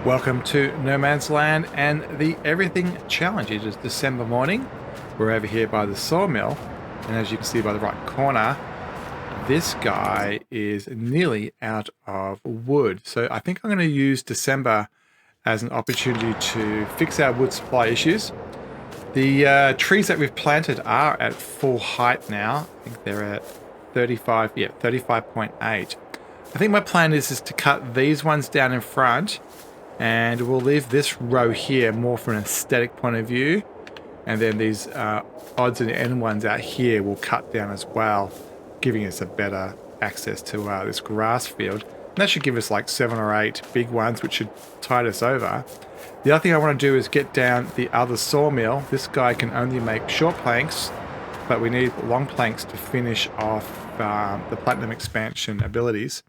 Welcome to No Man's Land and the Everything Challenge. It is December morning. We're over here by the sawmill, and as you can see by the right corner, this guy is nearly out of wood. So I think I'm going to use December as an opportunity to fix our wood supply issues. The trees that we've planted are at full height now. I think they're at 35.8. I think my plan is to cut these ones down in front, and we'll leave this row here more from an aesthetic point of view, and then these odds and end ones out here will cut down as well, giving us a better access to this grass field. And that should give us like 7 or 8 big ones, which should tide us over. The other thing I want to do is get down the other sawmill. This guy can only make short planks, but we need long planks to finish off the platinum expansion abilities.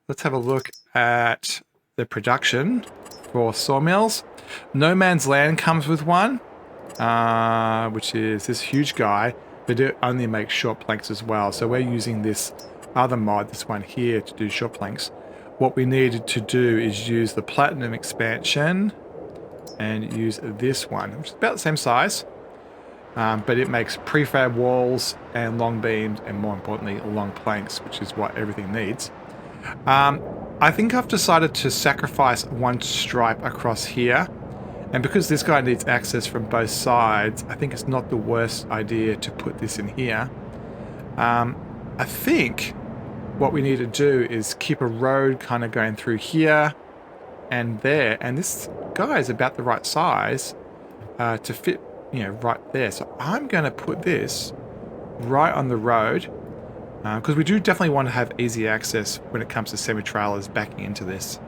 Let's have a look at the production for sawmills. No Man's Land comes with one, which is this huge guy. They do only make short planks as well. So we're using this other mod, this one here, to do short planks. What we needed to do is use the platinum expansion and use this one, which is about the same size, but it makes prefab walls and long beams, and more importantly, long planks, which is what everything needs. I think I've decided to sacrifice one stripe across here, and because this guy needs access from both sides, I think it's not the worst idea to put this in here. I think what we need to do is keep a road kind of going through here and there, and this guy is about the right size to fit, you know, right there. So I'm going to put this right on the road, because we do definitely want to have easy access when it comes to semi-trailers backing into this.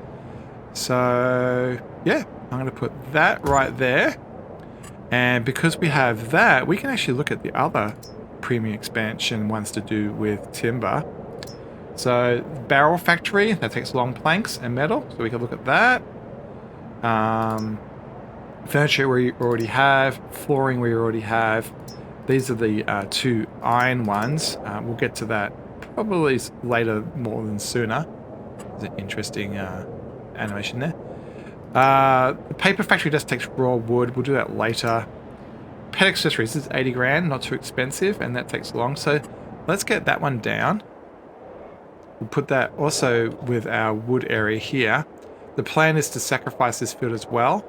So yeah, I'm going to put that right there, and because we have that, we can actually look at the other premium expansion ones to do with timber. So barrel factory, that takes long planks and metal, so we can look at that. Furniture we already have, flooring we already have. These are the 2 iron ones. We'll get to that probably later more than sooner. There's an interesting animation there. The paper factory just takes raw wood. We'll do that later. Pet accessories, this is 80 grand, not too expensive, and that takes long. So let's get that one down. We'll put that also with our wood area here. The plan is to sacrifice this field as well.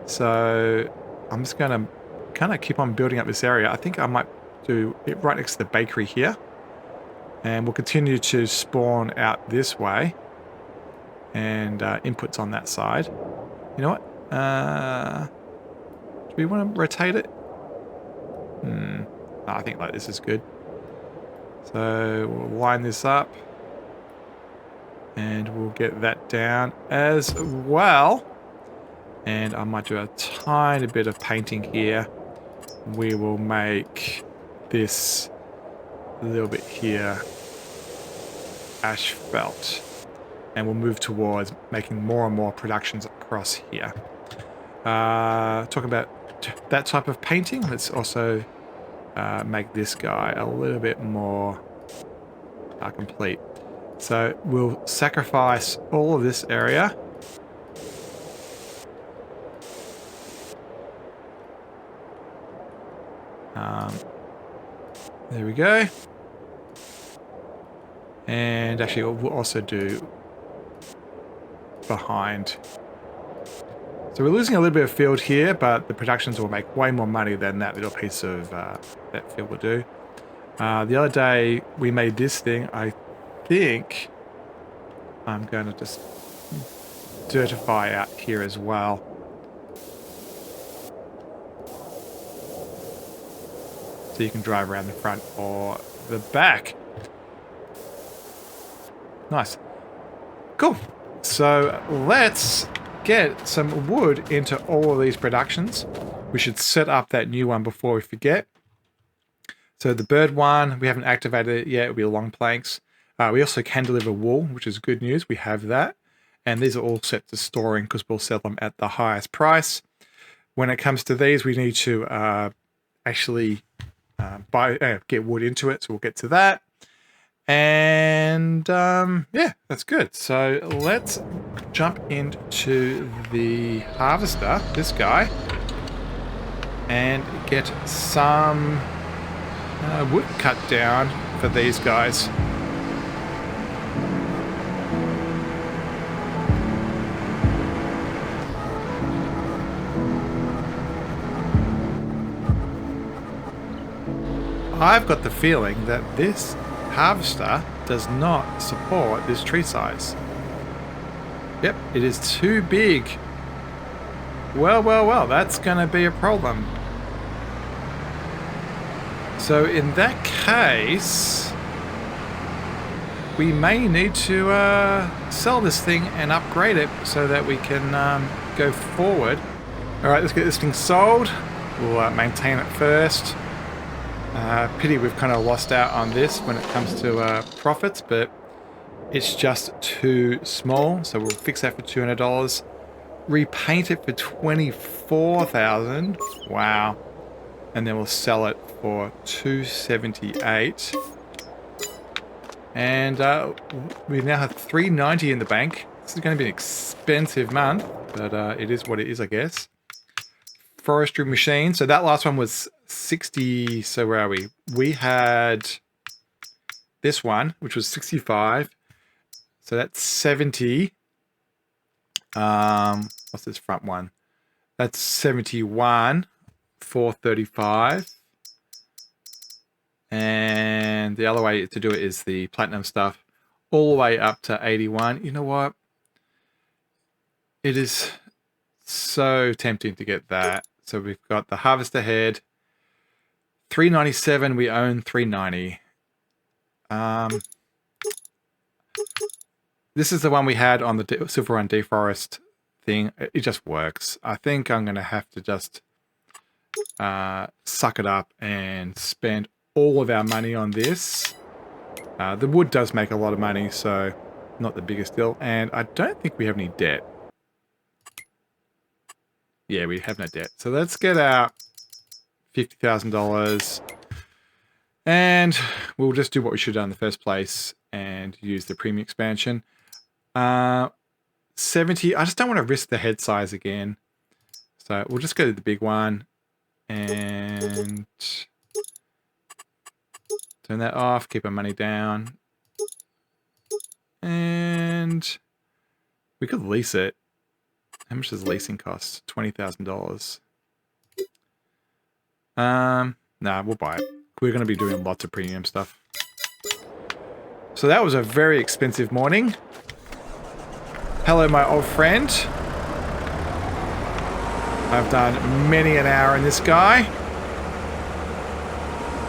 So I'm just going to kind of keep on building up this area. I think I might do it right next to the bakery here, and we'll continue to spawn out this way, and inputs on that side. You know what? Do we want to rotate it? No, I think like this is good. So we'll line this up, and we'll get that down as well. And I might do a tiny bit of painting here. We will make this a little bit here asphalt, and we'll move towards making more and more productions across here. Talking about that type of painting, let's also make this guy a little bit more complete. So we'll sacrifice all of this area. There we go. And actually we'll also do behind. So we're losing a little bit of field here, but the productions will make way more money than that little piece of that field will do. The other day we made this thing. I think I'm going to just dirtify out here as well. So you can drive around the front or the back. Nice. Cool. So let's get some wood into all of these productions. We should set up that new one before we forget. So the bird one, we haven't activated it yet. It'll be long planks. We also can deliver wool, which is good news. We have that. And these are all set to storing because we'll sell them at the highest price. When it comes to these, we need to actually get wood into it. So we'll get to that. And yeah, that's good. So let's jump into the harvester, this guy, and get some wood cut down for these guys. I've got the feeling that this harvester does not support this tree size. Yep, it is too big. Well, that's going to be a problem. So in that case, we may need to sell this thing and upgrade it so that we can go forward. All right, let's get this thing sold. We'll maintain it first. Pity we've kind of lost out on this when it comes to profits, but it's just too small. So we'll fix that for $200. Repaint it for $24,000. Wow. And then we'll sell it for $278. And we now have $390 in the bank. This is going to be an expensive month, but it is what it is, I guess. Forestry machine. So that last one was 60. So where are we? We had this one, which was 65. So that's 70. What's this front one? That's 71. 435. And the other way to do it is the platinum stuff, all the way up to 81. You know what? It is so tempting to get that. So we've got the harvester head, 397. We own 390. This is the one we had on the Silver Run Deforest thing. It just works. I think I'm going to have to just suck it up and spend all of our money on this. The wood does make a lot of money, so not the biggest deal. And I don't think we have any debt. Yeah, we have no debt. So let's get out $50,000. And we'll just do what we should have done in the first place and use the premium expansion. 70. I just don't want to risk the head size again. So we'll just go to the big one. And turn that off. Keep our money down. And we could lease it. How much does leasing cost? $20,000. Nah, we'll buy it. We're going to be doing lots of premium stuff. So that was a very expensive morning. Hello, my old friend. I've done many an hour in this guy.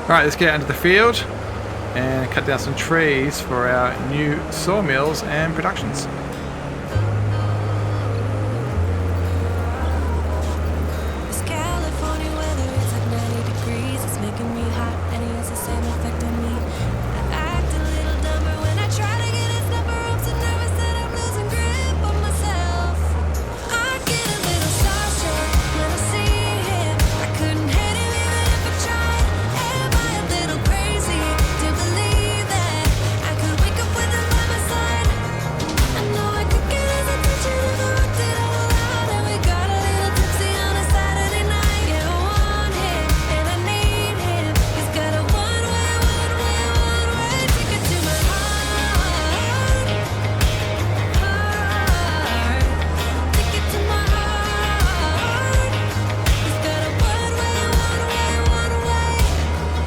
Alright, let's get out into the field and cut down some trees for our new sawmills and productions.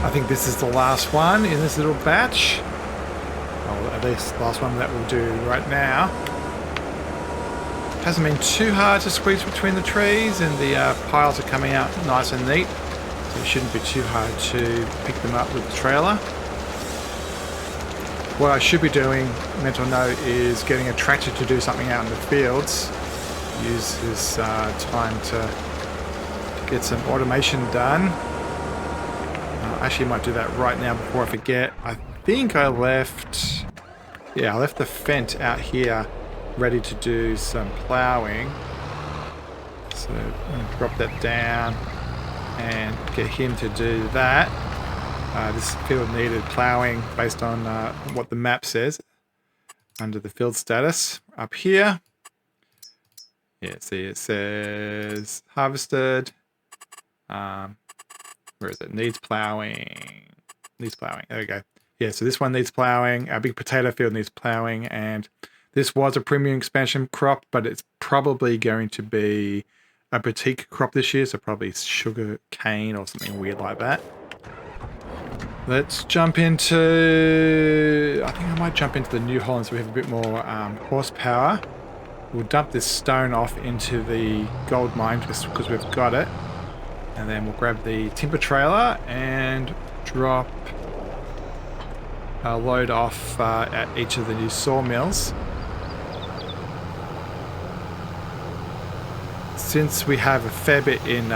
I think this is the last one in this little batch. Or at least the last one that we'll do right now. Hasn't been too hard to squeeze between the trees, and the piles are coming out nice and neat. So it shouldn't be too hard to pick them up with the trailer. What I should be doing, mental note, is getting a tractor to do something out in the fields. Use this time to get some automation done. Actually, I might do that right now before I forget. I think I left... Yeah, I left the Fent out here ready to do some ploughing. So I'm going to drop that down and get him to do that. This field needed plowing based on what the map says under the field status up here. Yeah, see it says harvested. Where is it? Needs plowing. Needs plowing. There we go. Yeah, so this one needs plowing. Our big potato field needs plowing, and this was a premium expansion crop, but it's probably going to be a boutique crop this year, so probably sugar cane or something weird like that. Let's jump into... I think I might jump into the New Holland so we have a bit more horsepower. We'll dump this stone off into the gold mine just because we've got it. And then we'll grab the timber trailer and drop a load off at each of the new sawmills. Since we have a fair bit in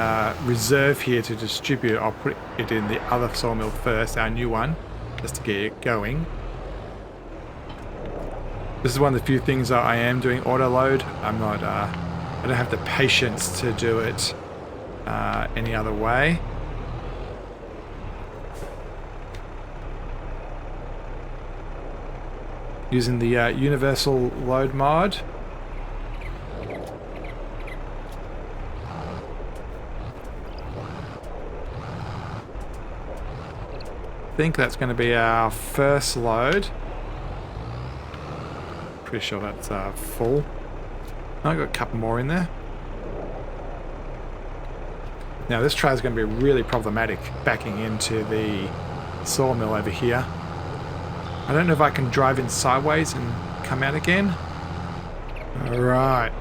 reserve here to distribute, I'll put it in the other sawmill first, our new one, just to get it going. This is one of the few things that I am doing auto load. I'm not, I don't have the patience to do it any other way. Using the universal load mod. I think that's going to be our first load. Pretty sure that's full. I've got a couple more in there. Now this tray is going to be really problematic backing into the sawmill over here. I don't know if I can drive in sideways and come out again. Alright.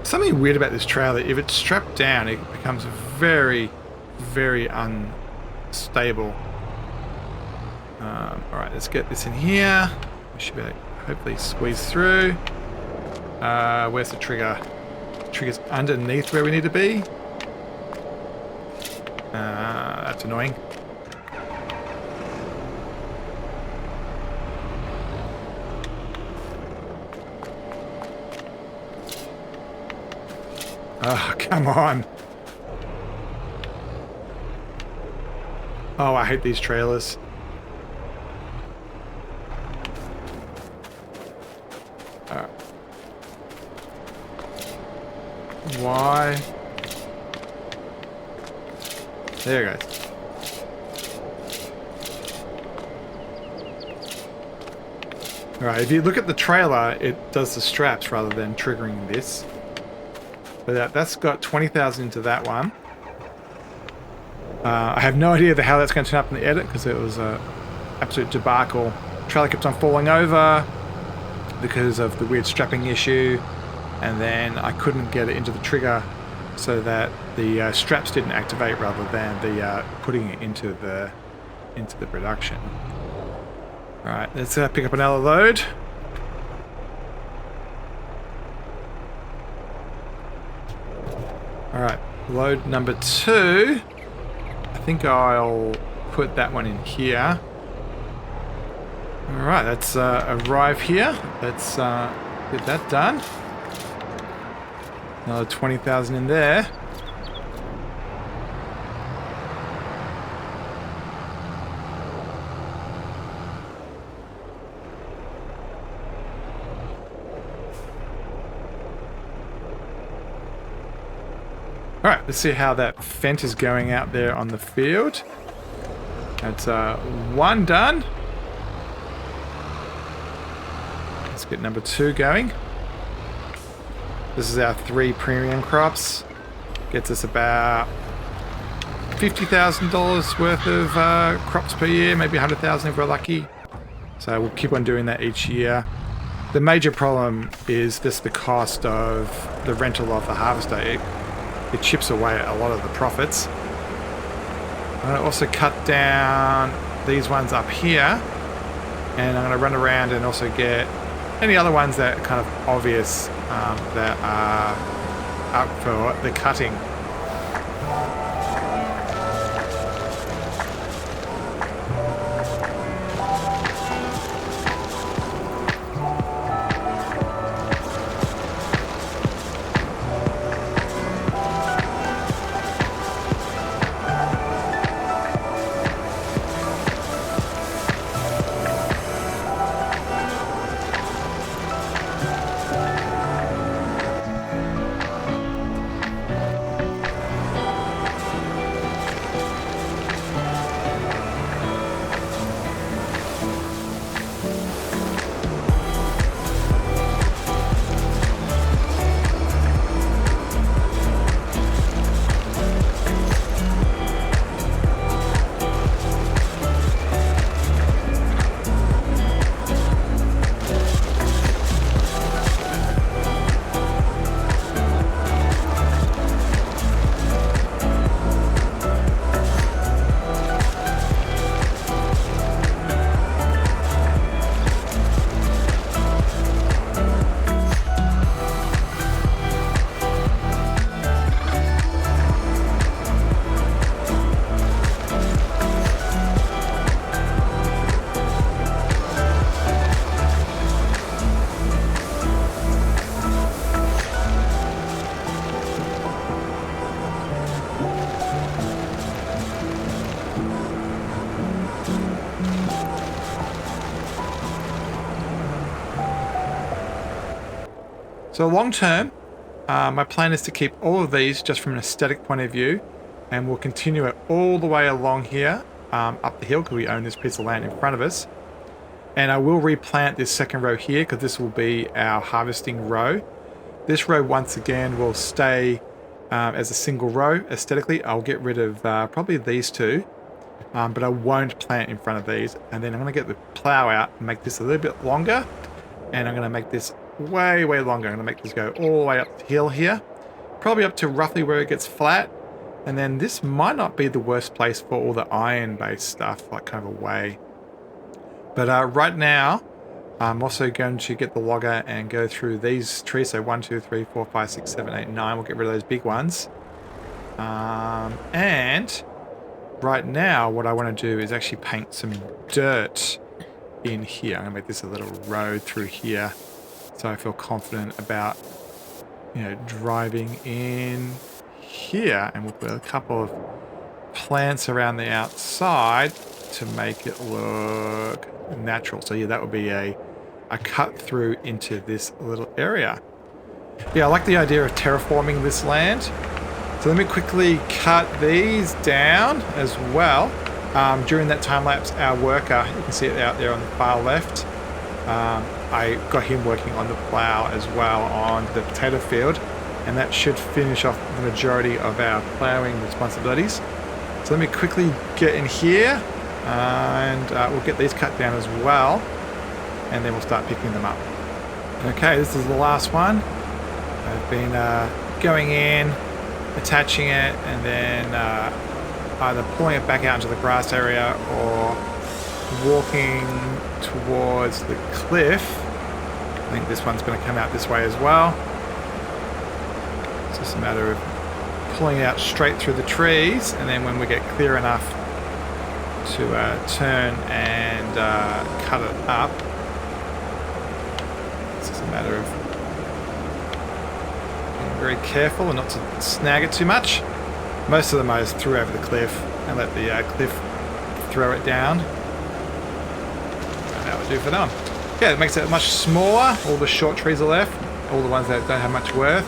Something weird about this trailer, if it's strapped down it becomes very, very unstable. Alright, let's get this in here. We should be able to hopefully squeeze through. Where's the trigger? The trigger's underneath where we need to be. That's annoying. Oh, come on. Oh, I hate these trailers. Why? There it goes. Alright, if you look at the trailer, it does the straps rather than triggering this. But that's got 20,000 into that one. I have no idea how that's going to turn up in the edit because it was an absolute debacle. Trailer kept on falling over because of the weird strapping issue, and then I couldn't get it into the trigger so that the straps didn't activate rather than the putting it into the production. All right, let's pick up another load. All right, load number 2. I think I'll put that one in here. All right, let's arrive here. Let's get that done. Another 20,000 in there. All right, let's see how that Fendt is going out there on the field. That's 1 done. Let's get number 2 going. This is our 3 premium crops. Gets us about $50,000 worth of crops per year, maybe 100,000 if we're lucky. So we'll keep on doing that each year. The major problem is just the cost of the rental of the harvester. It chips away at a lot of the profits. I'm going to also cut down these ones up here, and I'm going to run around and also get any other ones that are kind of obvious that are up for the cutting. So long term, my plan is to keep all of these just from an aesthetic point of view, and we'll continue it all the way along here, up the hill, because we own this piece of land in front of us. And I will replant this second row here, because this will be our harvesting row. This row, once again, will stay as a single row aesthetically. I'll get rid of probably these two, but I won't plant in front of these. And then I'm going to get the plow out and make this a little bit longer. And I'm going to make this way, way longer. I'm going to make this go all the way up the hill here, probably up to roughly where it gets flat. And then this might not be the worst place for all the iron-based stuff, like kind of away. But right now, I'm also going to get the logger and go through these trees. So 1, 2, 3, 4, 5, 6, 7, 8, 9. We'll get rid of those big ones. And right now, what I want to do is actually paint some dirt in here. I'm going to make this a little road through here, so I feel confident about, you know, driving in here. And we'll put a couple of plants around the outside to make it look natural. So yeah, that would be a cut through into this little area. Yeah, I like the idea of terraforming this land. So let me quickly cut these down as well. During that time lapse, our worker, you can see it out there on the far left, I got him working on the plow as well on the potato field, and that should finish off the majority of our plowing responsibilities. So let me quickly get in here, and we'll get these cut down as well, and then we'll start picking them up. Okay, this is the last one. I've been going in, attaching it, and then either pulling it back out into the grass area or walking towards the cliff. I think this one's going to come out this way as well. It's just a matter of pulling it out straight through the trees, and then when we get clear enough to turn and cut it up, it's just a matter of being very careful and not to snag it too much. Most of them I just threw over the cliff and let the cliff throw it down. And that would do for them. Yeah, it makes it much smaller. All the short trees are left. All the ones that don't have much worth.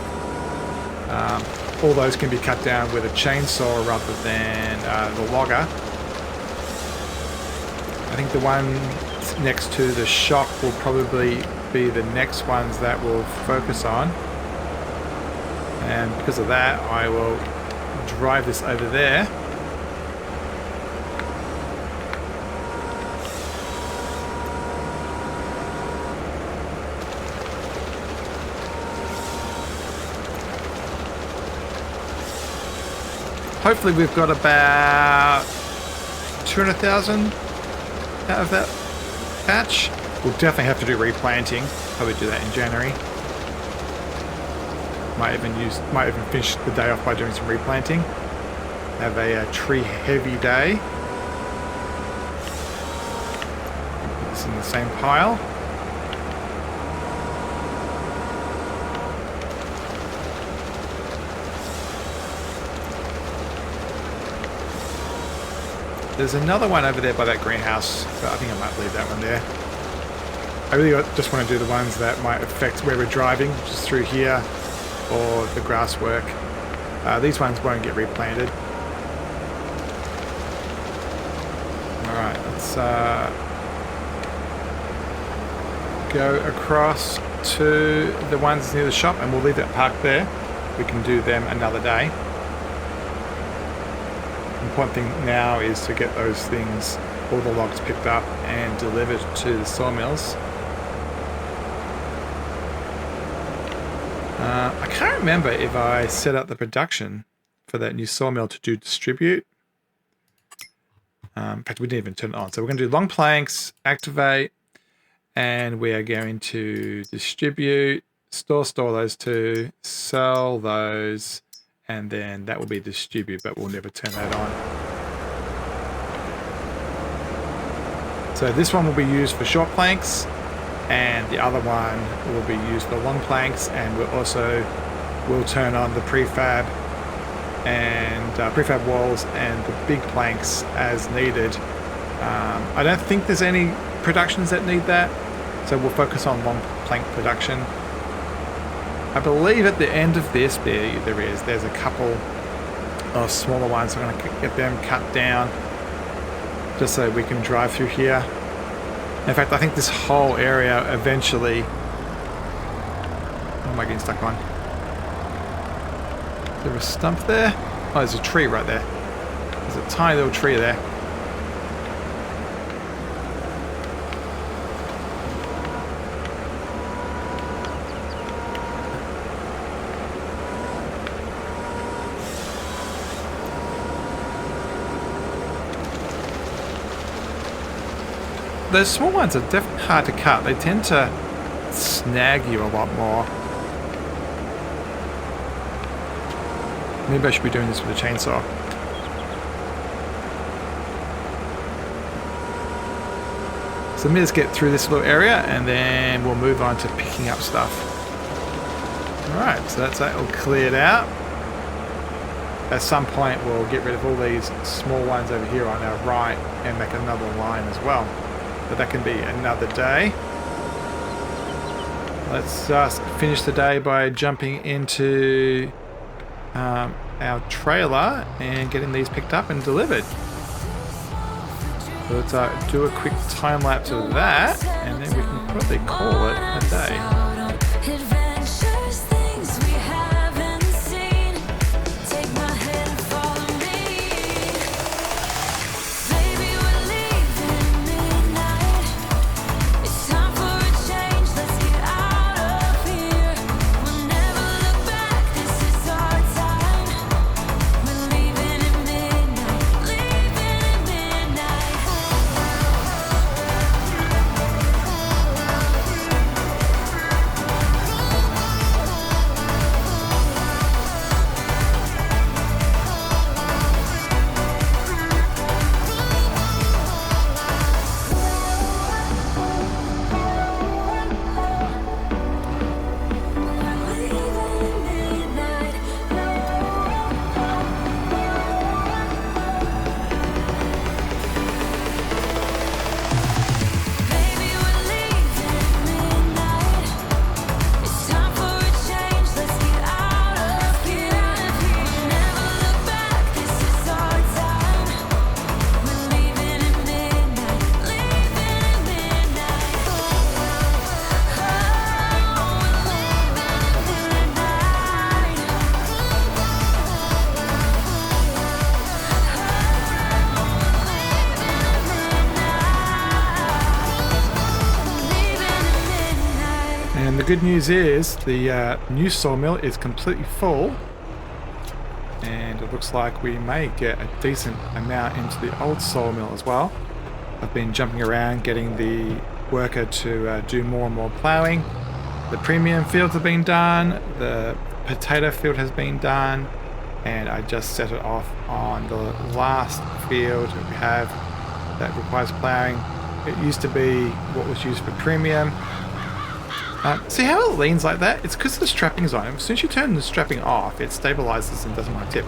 All those can be cut down with a chainsaw rather than the logger. I think the one next to the shop will probably be the next ones that we'll focus on. And because of that, I will drive this over there. Hopefully we've got about 200,000 out of that patch. We'll definitely have to do replanting. Probably do that in January. Might even finish the day off by doing some replanting. Have a tree heavy day. Put this in the same pile. There's another one over there by that greenhouse, but I think I might leave that one there. I really just want to do the ones that might affect where we're driving, just through here, or the grass work. These ones won't get replanted. Alright, let's go across to the ones near the shop, and we'll leave that parked there. We can do them another day. The important thing now is to get those things, all the logs picked up and delivered to the sawmills. I can't remember if I set up the production for that new sawmill to do distribute. In fact, we didn't even turn it on. So we're going to do long planks, activate, and we are going to distribute, store those two, sell those, and then that will be distribute, but we'll never turn that on. So this one will be used for short planks, and the other one will be used for long planks, and we'll turn on the prefab and prefab walls and the big planks as needed. I don't think there's any productions that need that, so we'll focus on long plank production. I believe at the end of this, there's a couple of smaller ones. I'm going to get them cut down just so we can drive through here. In fact, I think this whole area eventually... What am I getting stuck on? Is there a stump there? Oh, there's a tree right there. There's a tiny little tree there. Those small ones are definitely hard to cut. They tend to snag you a lot more. Maybe I should be doing this with a chainsaw. So let me just get through this little area and then we'll move on to picking up stuff. Alright, so that's that all cleared out. At some point we'll get rid of all these small ones over here on our right and make another line as well. But that can be another day. Let's just finish the day by jumping into our trailer and getting these picked up and delivered. So let's do a quick time lapse of that and then we can probably call it a day. And the good news is the new sawmill is completely full, and it looks like we may get a decent amount into the old sawmill as well. I've been jumping around getting the worker to do more and more ploughing. The premium fields have been done, the potato field has been done, and I just set it off on the last field that we have that requires ploughing. It used to be what was used for premium. See how it leans like that? It's because the strapping's on. As soon as you turn the strapping off, it stabilizes and doesn't want to tip.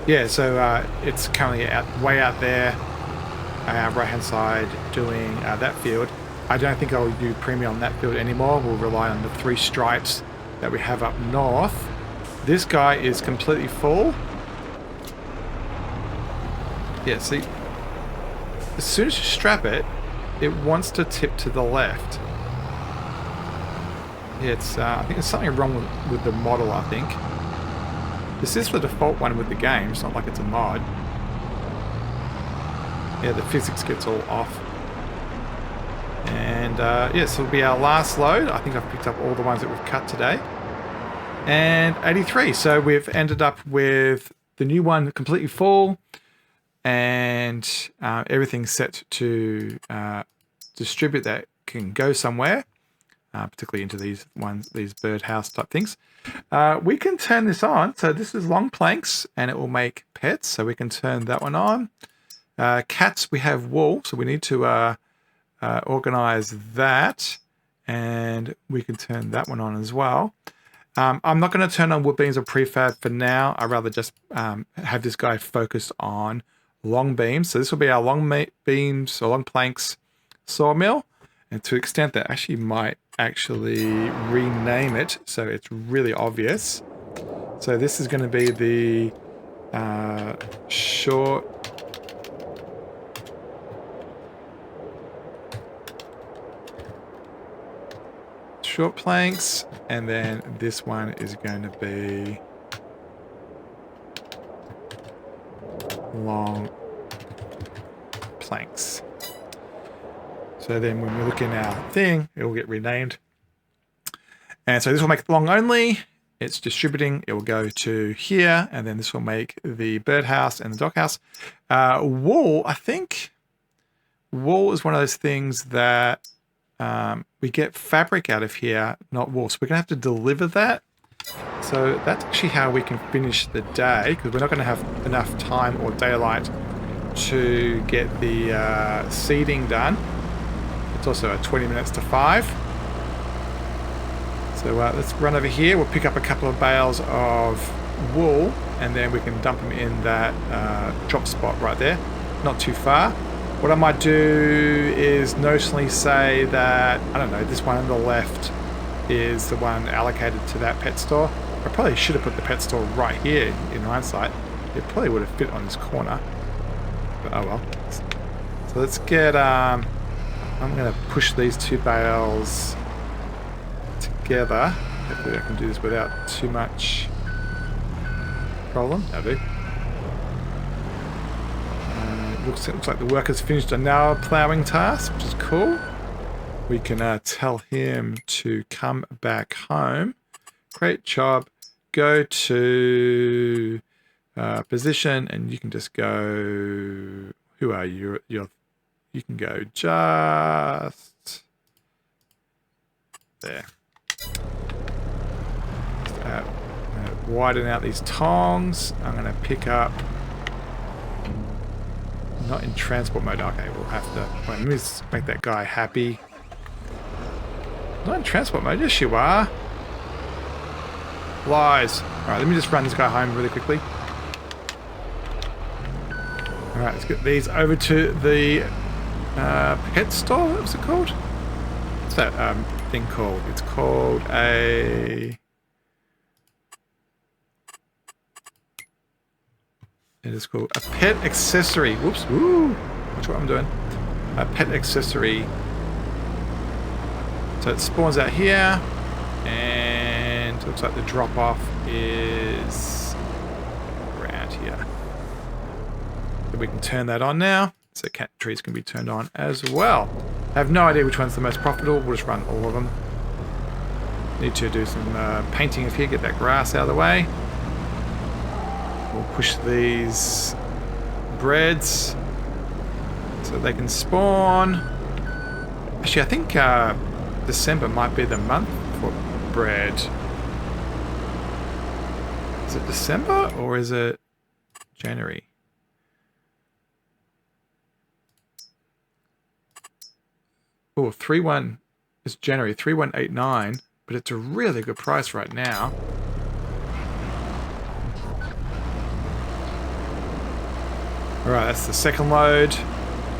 Yeah, so it's currently way out there, right hand side, doing that field. I don't think I'll do premium on that field anymore. We'll rely on the 3 stripes that we have up north. This guy is completely full. Yeah, see, as soon as you strap it, it wants to tip to the left. It's, I think there's something wrong with the model, I think. This is the default one with the game, it's not like it's a mod. Yeah, the physics gets all off. And yeah, so it'll be our last load. I think I've picked up all the ones that we've cut today. And 83, so we've ended up with the new one completely full, and everything set to distribute that can go somewhere. Particularly into these ones, these birdhouse type things. We can turn this on. So this is long planks and it will make pets. So we can turn that one on. Cats, we have wool. So we need to organize that. And we can turn that one on as well. I'm not going to turn on wood beams or prefab for now. I'd rather just have this guy focused on long beams. So this will be our long beams or long planks sawmill. And to the extent that actually might actually rename it so it's really obvious. So this is going to be the short planks, and then this one is going to be long planks. So then when we look in our thing, it will get renamed. And so this will make it long only. It's distributing. It will go to here, and then this will make the birdhouse and the doghouse. Wool, I think wool is one of those things that we get fabric out of here, not wool. So we're going to have to deliver that. So that's actually how we can finish the day, because we're not going to have enough time or daylight to get the seeding done. It's also at 20 minutes to 5. So let's run over here. We'll pick up a couple of bales of wool, and then we can dump them in that drop spot right there. Not too far. What I might do is notionally say that, I don't know, this one on the left is the one allocated to that pet store. I probably should have put the pet store right here in hindsight. It probably would have fit on this corner. But oh well. So let's get, I'm going to push these 2 bales together. Hopefully I can do this without too much problem. That'll do. Looks like the worker's finished a now ploughing task, which is cool. We can tell him to come back home. Great job. Go to position, and you can just go. Who are you? You can go just there. Just, I'm going to widen out these tongs. I'm going to pick up. Not in transport mode. Okay, we'll have to. Wait, let me just make that guy happy. Not in transport mode. Yes, you are. Lies. Alright, let me just run this guy home really quickly. Alright, let's get these over to the pet store. What's it called? What's that thing called? It's called a... It is called a pet accessory. Whoops. Woo. Watch what I'm doing. A pet accessory. So it spawns out here. And it looks like the drop off is around here. So we can turn that on now. So cat trees can be turned on as well. I have no idea which one's the most profitable. We'll just run all of them. Need to do some painting of here. Get that grass out of the way. We'll push these breads so they can spawn. Actually, I think December might be the month for bread. Is it December or is it January? Oh, 31 is January, 3189, but it's a really good price right now. Alright, that's the second load.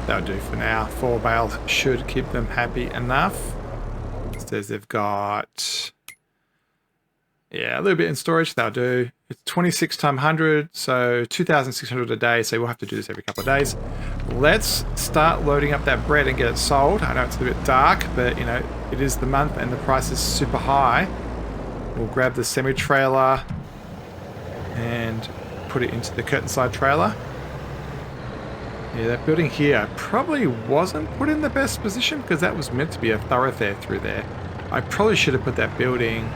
That'll do for now. 4 bales should keep them happy enough. It says they've got... yeah, a little bit in storage. That'll do. It's 26 times 100, so 2,600 a day. So we'll have to do this every couple of days. Let's start loading up that bread and get it sold. I know it's a bit dark, but you know, it is the month and the price is super high. We'll grab the semi-trailer and put it into the curtain side trailer. Yeah, that building here probably wasn't put in the best position because that was meant to be a thoroughfare through there. I probably should have put that building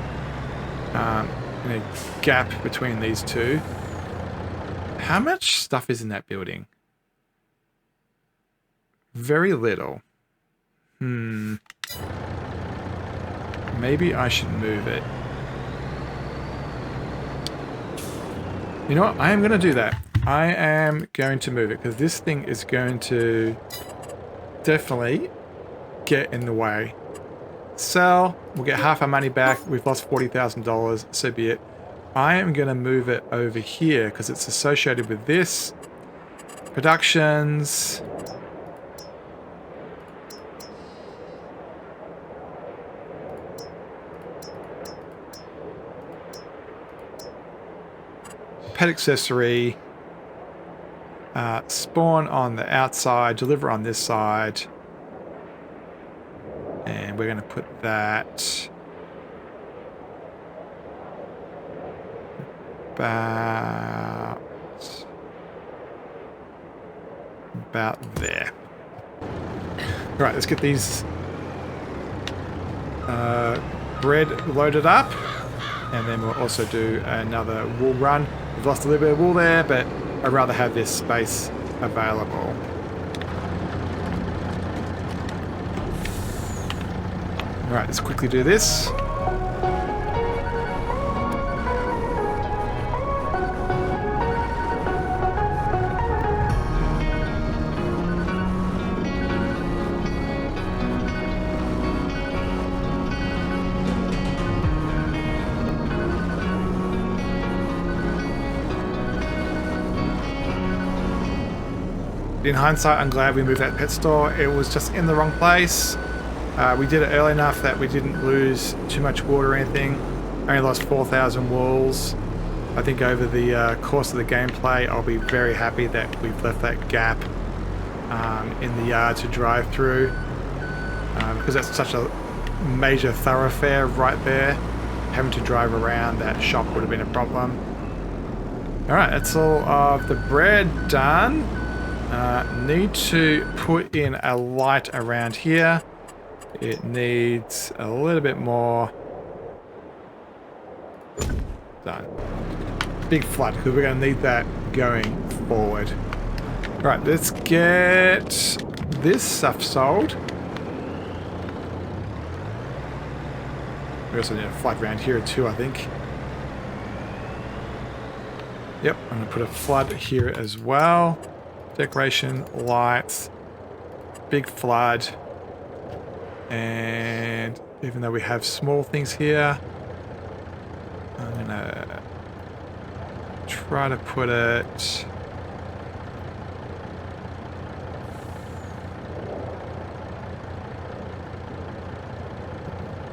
in a gap between these two. How much stuff is in that building? Very little. Maybe I should move it. You know what? I am going to do that. I am going to move it because this thing is going to definitely get in the way. Sell. We'll get half our money back. We've lost $40,000. So be it. I am going to move it over here because it's associated with this. Productions. pet accessory. Spawn on the outside, deliver on this side. And we're going to put that about there. Right, let's get these bread loaded up, and then we'll also do another wool run. We've lost a little bit of wool there, but I'd rather have this space available. All right, let's quickly do this. In hindsight, I'm glad we moved that pet store. It was just in the wrong place. We did it early enough that we didn't lose too much water or anything. Only lost 4,000 wools. I think over the course of the gameplay, I'll be very happy that we've left that gap in the yard to drive through, because that's such a major thoroughfare right there. Having to drive around that shop would have been a problem. All right, that's all of the bread done. Need to put in a light around here. It needs a little bit more. Done. Big flood, because we're going to need that going forward. Right, let's get this stuff sold. We also need a flood around here too, I think. Yep, I'm going to put a flood here as well. Decoration, lights, big flood. And even though we have small things here, I'm going to try to put it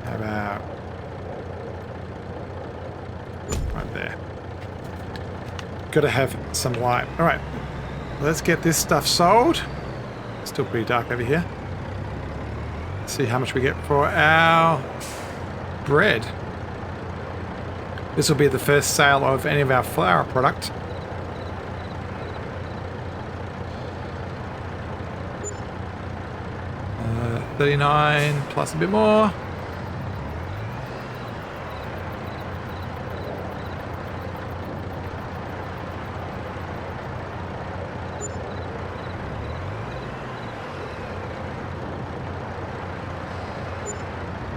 about right there. Got to have some light. All right. Let's get this stuff sold. It's still pretty dark over here. Let's see how much we get for our bread. This will be the first sale of any of our flour product. $39 plus a bit more.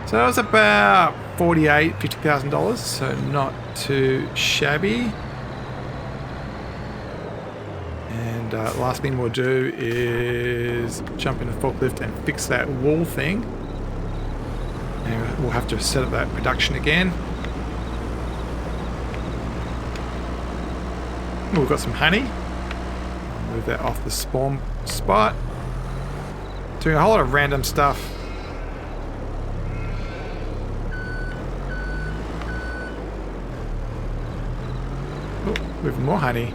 So that was about $50,000, so not too shabby. And last thing we'll do is jump in the forklift and fix that wool thing. And we'll have to set up that production again. We've got some honey. I'll move that off the spawn spot. Doing a whole lot of random stuff. With more honey.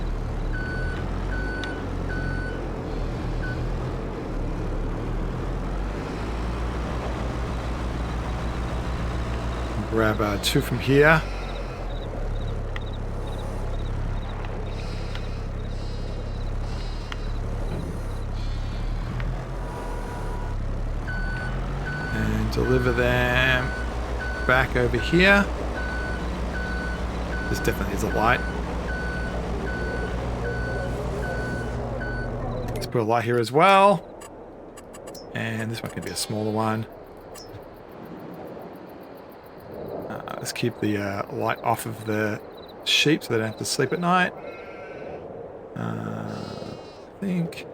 Grab 2 from here. And deliver them back over here. This definitely is a light. Put a light here as well, and this one can be a smaller one. Let's keep the light off of the sheep so they don't have to sleep at night. I think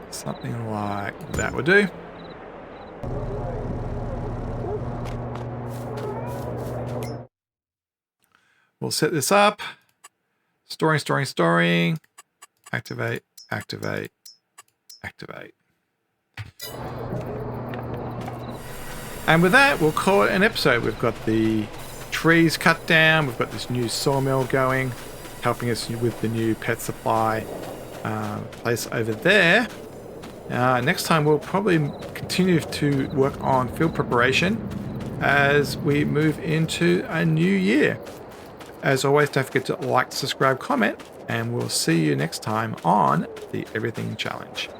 something like that would do. We'll set this up. Storing. Activate. And with that, we'll call it an episode. We've got the trees cut down. We've got this new sawmill going, helping us with the new pet supply place over there. Next time we'll probably continue to work on field preparation as we move into a new year. As always, don't forget to like, subscribe, comment, and we'll see you next time on the Everything Challenge.